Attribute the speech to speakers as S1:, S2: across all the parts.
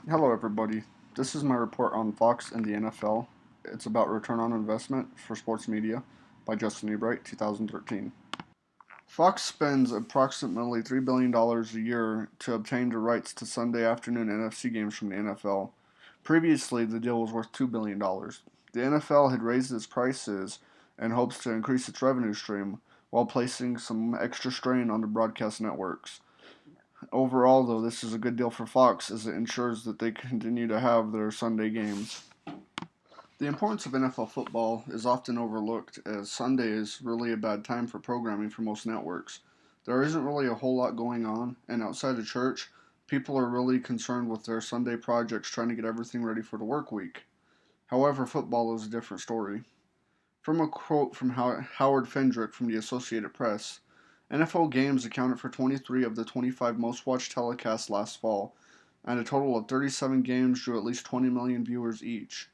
S1: Hello, everybody. This is my report on Fox and the NFL. It's about return on investment for sports media by Justin Ebright, 2013. Fox spends approximately $3 billion a year to obtain the rights to Sunday afternoon NFC games from the NFL. Previously, the deal was worth $2 billion. The NFL had raised its prices in hopes to increase its revenue stream while placing some extra strain on the broadcast networks. Overall, though, this is a good deal for Fox as it ensures that they continue to have their Sunday games. The importance of NFL football is often overlooked as Sunday is really a bad time for programming for most networks. There isn't really a whole lot going on, and outside of church, people are really concerned with their Sunday projects trying to get everything ready for the work week. However, football is a different story. From a quote from Howard Fendrick from the Associated Press, NFL games accounted for 23 of the 25 most watched telecasts last fall, and a total of 37 games drew at least 20 million viewers each.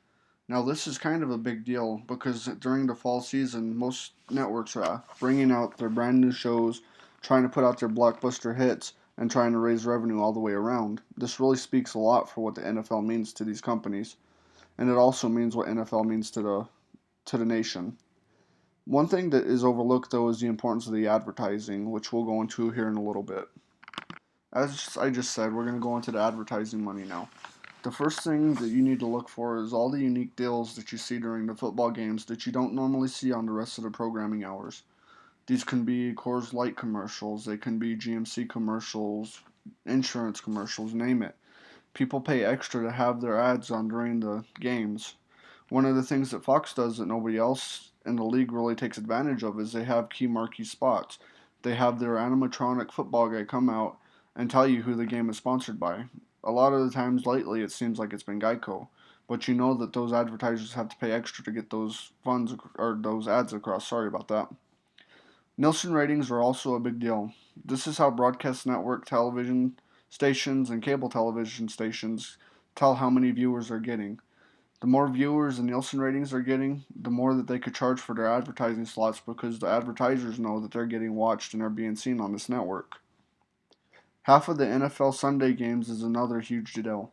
S1: Now, this is kind of a big deal because during the fall season, most networks are bringing out their brand new shows, trying to put out their blockbuster hits, and trying to raise revenue all the way around. This really speaks a lot for what the NFL means to these companies, and it also means what NFL means to the nation. One thing that is overlooked, though, is the importance of the advertising, which we'll go into here in a little bit. As I just said, we're going to go into the advertising money now. The first thing that you need to look for is all the unique deals that you see during the football games that you don't normally see on the rest of the programming hours. These can be Coors Light commercials, they can be GMC commercials, insurance commercials, name it. People pay extra to have their ads on during the games. One of the things that Fox does that nobody else in the league really takes advantage of is they have key marquee spots. They have their animatronic football guy come out and tell you who the game is sponsored by. A lot of the times lately it seems like it's been Geico, but you know that those advertisers have to pay extra to get those funds or those ads across. Sorry about that. Nielsen ratings are also a big deal. This is how broadcast network television stations and cable television stations tell how many viewers they're getting. The more viewers the Nielsen ratings are getting, the more that they could charge for their advertising slots because the advertisers know that they're getting watched and are being seen on this network. Half of the NFL Sunday games is another huge deal.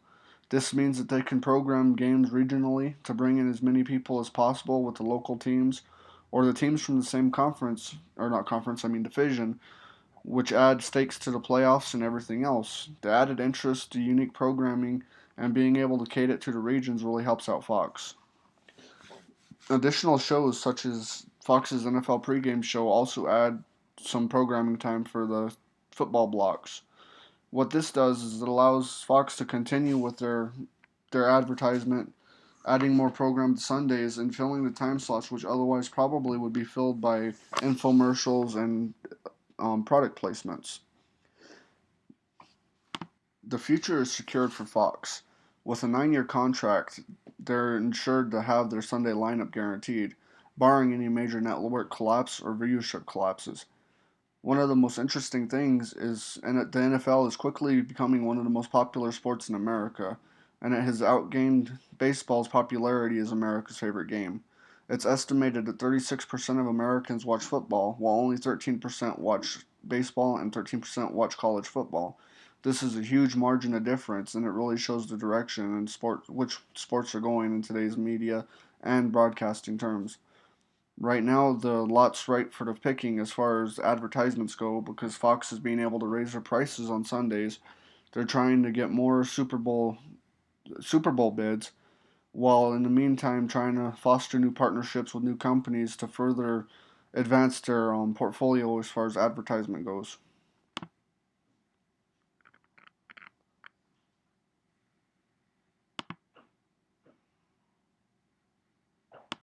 S1: This means that they can program games regionally to bring in as many people as possible with the local teams or the teams from the same conference, or not conference, I mean division, which add stakes to the playoffs and everything else. The added interest, the unique programming, and being able to cater it to the regions really helps out Fox. Additional shows such as Fox's NFL pregame show also add some programming time for the football blocks. What this does is it allows Fox to continue with their advertisement, adding more programmed Sundays and filling the time slots which otherwise probably would be filled by infomercials and product placements. The future is secured for Fox. With a 9-year contract, they're insured to have their Sunday lineup guaranteed, barring any major network collapse or viewership collapses. One of the most interesting things is and the NFL is quickly becoming one of the most popular sports in America, and it has outgained baseball's popularity as America's favorite game. It's estimated that 36% of Americans watch football, while only 13% watch baseball and 13% watch college football. This is a huge margin of difference, and it really shows the direction and which sports are going in today's media and broadcasting terms. Right now, the lot's ripe for the picking as far as advertisements go because Fox is being able to raise their prices on Sundays. They're trying to get more Super Bowl bids, while in the meantime trying to foster new partnerships with new companies to further advance their portfolio as far as advertisement goes.